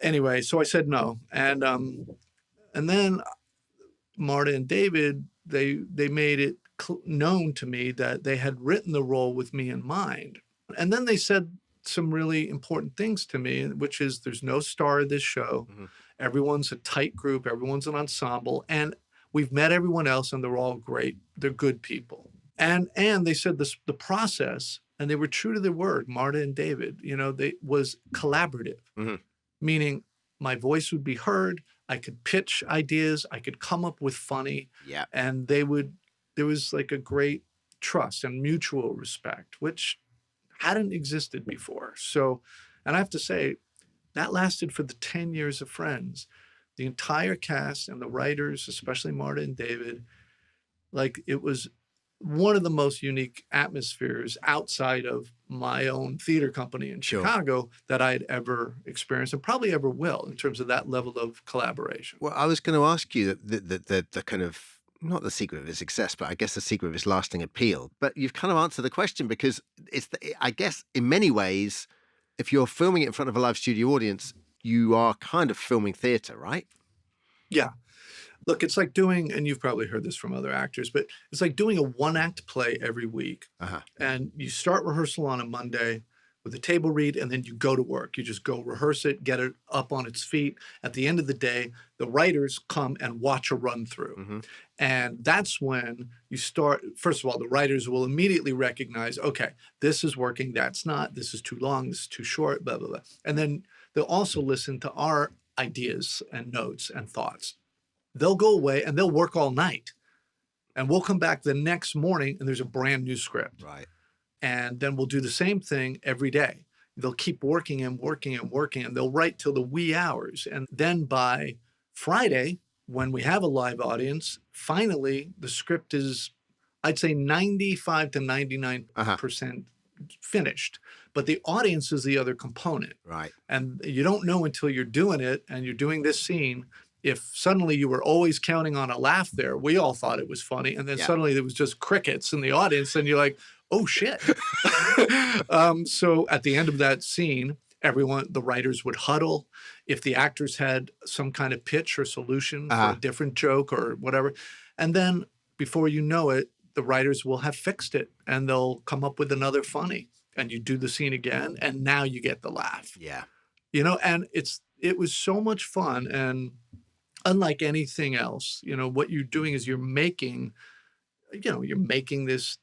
Anyway, so I said no. And then Marta and David, they made it known to me that they had written the role with me in mind. And then they said some really important things to me, which is there's no star of this show. Mm-hmm. Everyone's a tight group. Everyone's an ensemble. And we've met everyone else and they're all great. They're good people. And they said the process, and they were true to their word, Marta and David, they was collaborative, Mm-hmm. meaning my voice would be heard. I could pitch ideas. I could come up with funny. Yeah. And there was like a great trust and mutual respect, which hadn't existed before. So, and I have to say, that lasted for the 10 years of Friends. The entire cast and the writers, especially Marta and David, like it was one of the most unique atmospheres outside of my own theater company in Chicago that I'd ever experienced and probably ever will in terms of that level of collaboration. Well, I was going to ask you the kind of, not the secret of his success, but I guess the secret of his lasting appeal. But you've kind of answered the question, because I guess in many ways, if you're filming it in front of a live studio audience, you are kind of filming theater, right? Yeah. Look, it's like doing, and you've probably heard this from other actors, but it's like doing a one-act play every week. Uh-huh. And you start rehearsal on a Monday with a table read, and then you go to work. You just go rehearse it, get it up on its feet. At the end of the day, the writers come and watch a run through. Mm-hmm. And that's when you start. First of all, the writers will immediately recognize, okay, this is working, that's not, this is too long, this is too short, blah, blah, blah. And then they'll also listen to our ideas and notes and thoughts. They'll go away and they'll work all night. And we'll come back the next morning and there's a brand new script. Right. And then we'll do the same thing every day. They'll keep working and working and working, and they'll write till the wee hours. And then by Friday, when we have a live audience, finally the script is, I'd say 95 to 99% finished. But the audience is the other component. Right. And you don't know until you're doing it and you're doing this scene, if suddenly you were always counting on a laugh there. We all thought it was funny. And then suddenly there was just crickets in the audience and you're like, oh shit. So at the end of that scene, the writers would huddle. If the actors had some kind of pitch or solution for a different joke or whatever. And then before you know it, the writers will have fixed it and they'll come up with another funny, and you do the scene again. And now you get the laugh. Yeah. And it was so much fun. And unlike anything else, what you're doing is you're making this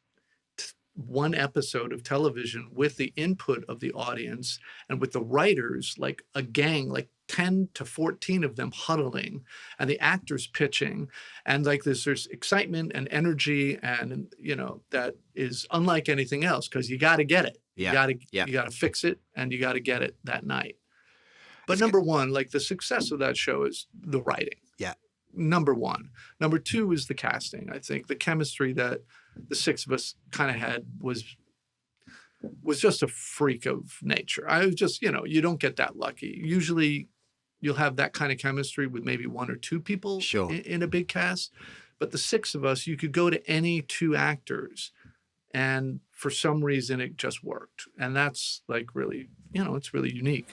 one episode of television with the input of the audience and with the writers, like a gang, like 10 to 14 of them huddling, and the actors pitching, and like there's excitement and energy, and that is unlike anything else, because you got to get it. You got to fix it, and you got to get it that night. But number one, like the success of that show is the writing. Yeah. Number one. Number two is the casting. I think the chemistry that the six of us kind of had was just a freak of nature. I was just, you don't get that lucky. Usually you'll have that kind of chemistry with maybe one or two people in a big cast. But the six of us, you could go to any two actors, and for some reason it just worked. And that's like really, it's really unique.